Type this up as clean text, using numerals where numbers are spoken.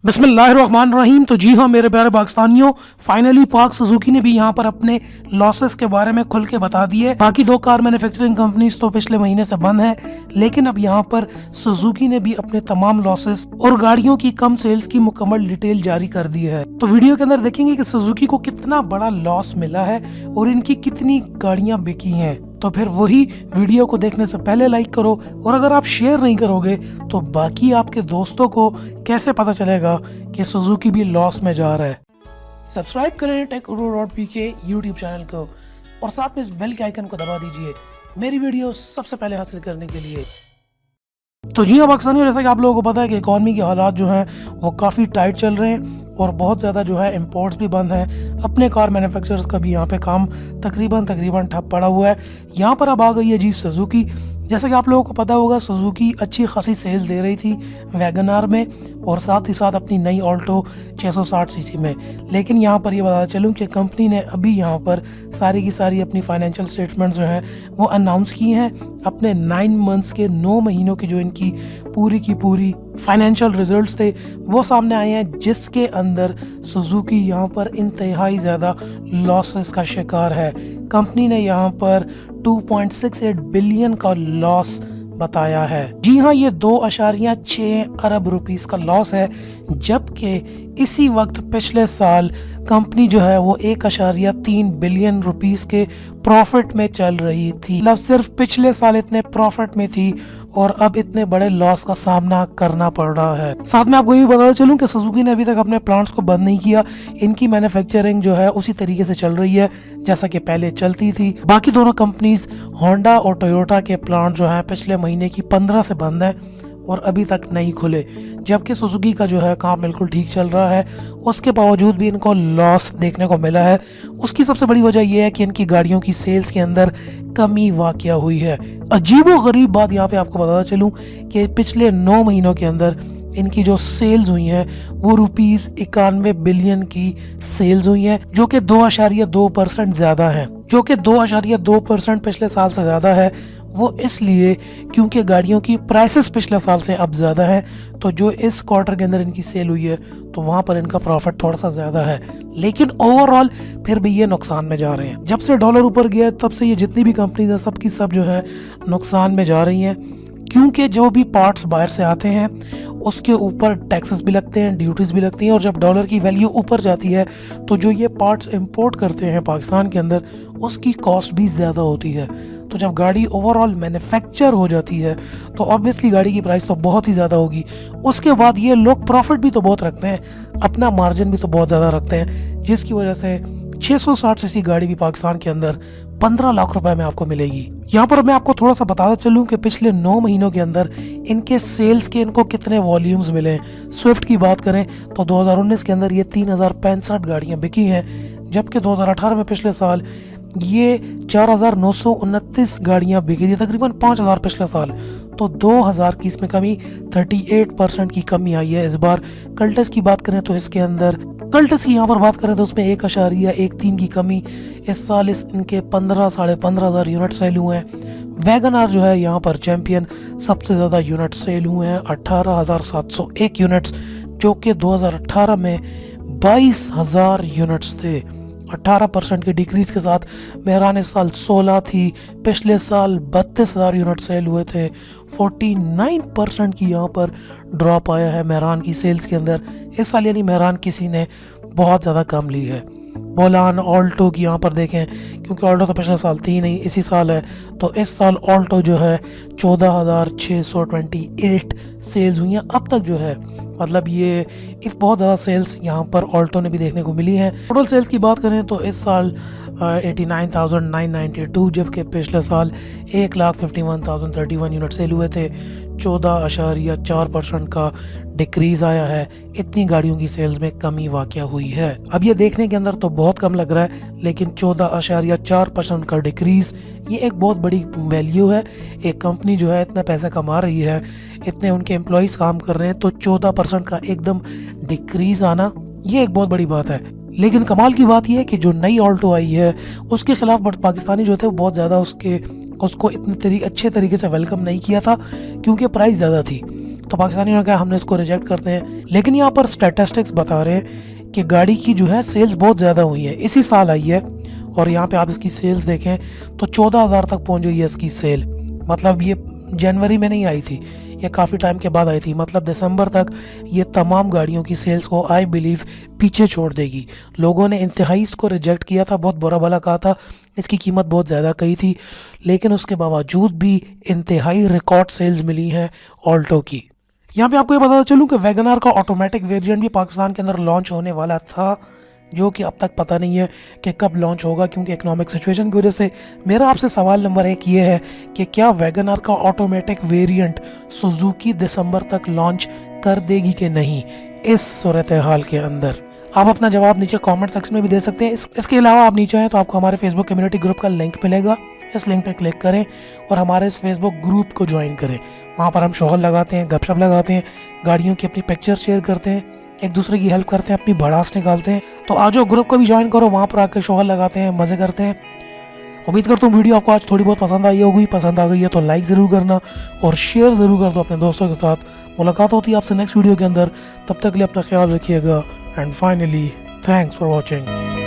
बिस्मिल्लाहिर्रहमानिर्रहीम। तो जी हाँ मेरे प्यारे पाकिस्तानियों, फाइनली पाक सुजुकी ने भी यहाँ पर अपने लॉसेस के बारे में खुल के बता दिए। बाकी दो कार मैन्युफैक्चरिंग कंपनीज तो पिछले महीने से बंद है, लेकिन अब यहाँ पर सुजुकी ने भी अपने तमाम लॉसेस और गाड़ियों की कम सेल्स की मुकम्मल डिटेल जारी कर दी है। तो वीडियो के अंदर देखेंगे कि सुजुकी को कितना बड़ा लॉस मिला है और इनकी कितनी गाड़ियां बिकी हैं। तो फिर वही वीडियो को देखने से पहले लाइक करो, और अगर आप शेयर नहीं करोगे तो बाकी आपके दोस्तों को कैसे पता चलेगा कि सुजुकी भी लॉस में जा रहा है। सब्सक्राइब करें टेक.pk यूट्यूब चैनल को और साथ में इस बेल के आइकन को दबा दीजिए मेरी वीडियो सबसे पहले हासिल करने के लिए। तो जी हाँ पाकिस्तानियों, जैसा कि आप लोगों को पता है कि इकॉनमी के हालात जो हैं वो काफ़ी टाइट चल रहे हैं और बहुत ज़्यादा जो है इंपोर्ट्स भी बंद हैं। अपने कार मैन्युफैक्चरर्स का भी यहाँ पे काम तकरीबन ठप पड़ा हुआ है। यहाँ पर अब आ गई है जी सुजुकी। जैसा कि आप लोगों को पता होगा, सुजुकी अच्छी खासी सेल्स दे रही थी वैगन आर में और साथ ही साथ अपनी नई ऑल्टो 660 सीसी में। लेकिन यहाँ पर ये बताता चलूँ कि कंपनी ने अभी यहाँ पर सारी की सारी अपनी फाइनेंशियल स्टेटमेंट्स जो हैं वो अनाउंस की हैं। अपने 9 मंथ्स के 9 महीनों की जो इनकी पूरी की पूरी फाइनेंशियल रिजल्ट्स थे वो सामने आए हैं, जिसके अंदर सुजुकी यहाँ पर इंतहाई ज़्यादा लॉसेस का शिकार है। कंपनी ने यहाँ पर 2.68 बिलियन का लॉस बताया है। जी हाँ, ये 2.6 अरब रुपीस का लॉस है, जबकि इसी वक्त पिछले साल कंपनी जो है वो 1.3 बिलियन रुपीस के प्रॉफिट में चल रही थी। मतलब सिर्फ पिछले साल इतने प्रॉफिट में थी और अब इतने बड़े लॉस का सामना करना पड़ रहा है। साथ में आपको ये भी बता चलूं कि सुजुकी ने अभी तक अपने प्लांट्स को बंद नहीं किया। इनकी मैन्युफैक्चरिंग जो है उसी तरीके से चल रही है जैसा कि पहले चलती थी। बाकी दोनों कंपनीज होंडा और टोयोटा के प्लांट जो है पिछले महीने की 15 से बंद है और अभी तक नहीं खुले, जबकि सुजुकी का जो है काम बिल्कुल ठीक चल रहा है। उसके बावजूद भी इनको लॉस देखने को मिला है। उसकी सबसे बड़ी वजह यह है कि इनकी गाड़ियों की सेल्स के अंदर कमी वाक़या हुई है। अजीबो गरीब बात यहाँ पे आपको बताता चलूँ कि पिछले 9 महीनों के अंदर इनकी जो सेल्स हुई हैं वो ₹91 बिलियन की सेल्स हुई हैं, जो कि 2.2% ज़्यादा है। जो कि 2.2% पिछले साल से ज़्यादा है। वो इसलिए क्योंकि गाड़ियों की प्राइसेस पिछले साल से अब ज़्यादा है, तो जो इस क्वार्टर के अंदर इनकी सेल हुई है तो वहाँ पर इनका प्रॉफिट थोड़ा सा ज़्यादा है। लेकिन ओवरऑल फिर भी ये नुकसान में जा रहे हैं। जब से डॉलर ऊपर गया तब से ये जितनी भी कंपनीज हैं सब की सब जो है नुकसान में जा रही हैं, क्योंकि जो भी पार्ट्स बाहर से आते हैं उसके ऊपर टैक्सेस भी लगते हैं, ड्यूटीज़ भी लगती हैं, और जब डॉलर की वैल्यू ऊपर जाती है तो जो ये पार्ट्स इंपोर्ट करते हैं पाकिस्तान के अंदर उसकी कॉस्ट भी ज़्यादा होती है। तो जब गाड़ी ओवरऑल मैन्युफैक्चर हो जाती है तो ऑब्वियसली गाड़ी की प्राइस तो बहुत ही ज़्यादा होगी। उसके बाद ये लोग प्रॉफिट भी तो बहुत रखते हैं, अपना मार्जिन भी तो बहुत ज़्यादा रखते हैं, जिसकी वजह से 660 सीसी गाड़ी भी पाकिस्तान के अंदर 15 लाख रुपए में आपको मिलेगी। यहाँ पर मैं आपको थोड़ा सा बताता चलूँ कि पिछले 9 महीनों के अंदर इनके सेल्स के इनको कितने वॉल्यूम्स मिले हैं। स्विफ्ट की बात करें तो 2019 के अंदर ये 3065 गाड़ियाँ बिकी हैं, जबकि 2018 में पिछले साल ये 4929 गाड़ियाँ बिकी थी, तकरीबन 5000 पिछले साल। तो 2000 की इसमें कमी, 38% की कमी आई है इस बार। कल्टस की बात करें तो इसके अंदर कल्टस की यहाँ पर बात करें तो उसमें 1.13 की कमी। इस साल इनके 15 15 हज़ार यूनिट सेल हुए हैं। वैगन आर जो है यहाँ पर चैम्पियन, सबसे ज़्यादा यूनिट सेल हुए हैं 18,701 यूनिट्स, जो कि 2018 में 22,000 यूनिट्स थे। 18% की डिक्रीज़ के साथ मेहरान इस साल 16 थी, पिछले साल 32,000 यूनिट सेल हुए थे। 49% की यहाँ पर ड्रॉप आया है मेहरान की सेल्स के अंदर इस साल, यानी मेहरान किसी ने बहुत ज़्यादा कम ली है। बोलान ऑल्टो की यहाँ पर देखें, क्योंकि ऑल्टो तो पिछले साल थी नहीं, इसी साल है, तो इस साल ऑल्टो जो है 14,628 सेल्स हुई हैं अब तक जो है। मतलब ये बहुत ज़्यादा सेल्स यहाँ पर ऑल्टो ने भी देखने को मिली हैं। टोटल सेल्स की बात करें तो इस साल 89,992, जबकि पिछले साल 1,51,031 यूनिट सेल हुए थे। 14.4% का डिक्रीज़ आया है। इतनी गाड़ियों की सेल्स में कमी वाक़या हुई है। अब ये देखने के अंदर तो बहुत कम लग रहा है, लेकिन 14.4% का डिक्रीज़ ये एक बहुत बड़ी वैल्यू है। एक कंपनी जो है इतना पैसा कमा रही है, इतने उनके एम्प्लॉयज़ काम कर रहे हैं, तो 14% का एकदम डिक्रीज़ आना ये एक बहुत बड़ी बात है। लेकिन कमाल की बात यह है कि जो नई ऑल्टो आई है उसके खिलाफ पाकिस्तानी जो थे वो बहुत ज़्यादा उसको इतने अच्छे तरीके से वेलकम नहीं किया था, क्योंकि प्राइस ज़्यादा थी। तो पाकिस्तानियों ने कहा हमने इसको रिजेक्ट करते हैं। लेकिन यहाँ पर स्टैटिस्टिक्स बता रहे हैं कि गाड़ी की जो है सेल्स बहुत ज़्यादा हुई है, इसी साल आई है। और यहाँ पे आप इसकी सेल्स देखें तो 14,000 तक पहुँच गई है इसकी सेल। मतलब ये जनवरी में नहीं आई थी, ये काफ़ी टाइम के बाद आई थी। मतलब दिसंबर तक ये तमाम गाड़ियों की सेल्स को आई बिलीव पीछे छोड़ देगी। लोगों ने इंतहाई इसको रिजेक्ट किया था, बहुत बुरा भला कहा था, इसकी कीमत बहुत ज़्यादा कही थी, लेकिन उसके बावजूद भी इंतहाई रिकॉर्ड सेल्स मिली हैं ऑल्टो की। यहाँ पे आपको ये बताता चलूँ कि वैगनआर का ऑटोमेटिक वेरिएंट भी पाकिस्तान के अंदर लॉन्च होने वाला था, जो कि अब तक पता नहीं है कि कब लॉन्च होगा, क्योंकि इकोनॉमिक सिचुएशन की वजह से। मेरा आपसे सवाल नंबर 1 ये है कि क्या वैगनआर का ऑटोमेटिक वेरिएंट सुजुकी दिसंबर तक लॉन्च कर देगी कि नहीं इस सूरत हाल के अंदर? आप अपना जवाब नीचे कमेंट सेक्शन में भी दे सकते हैं। इसके अलावा आप नीचे हैं तो आपको हमारे फेसबुक कम्युनिटी ग्रुप का लिंक मिलेगा, इस लिंक पे क्लिक करें और हमारे इस फेसबुक ग्रुप को ज्वाइन करें। वहाँ पर हम शोहर लगाते हैं, गपशप लगाते हैं, गाड़ियों की अपनी पिक्चर्स शेयर करते हैं, एक दूसरे की हेल्प करते हैं, अपनी भड़ास निकालते हैं। तो आज ग्रुप को भी ज्वाइन करो, वहाँ पर आकर शोहर लगाते हैं, मज़े करते हैं। उम्मीद करता हूँ वीडियो आपको आज थोड़ी बहुत पसंद आई होगी। पसंद आ गई है तो लाइक ज़रूर करना और शेयर ज़रूर कर दो अपने दोस्तों के साथ। मुलाकात होती है आपसे नेक्स्ट वीडियो के अंदर, तब तक के लिए अपना ख्याल रखिएगा and finally thanks for watching.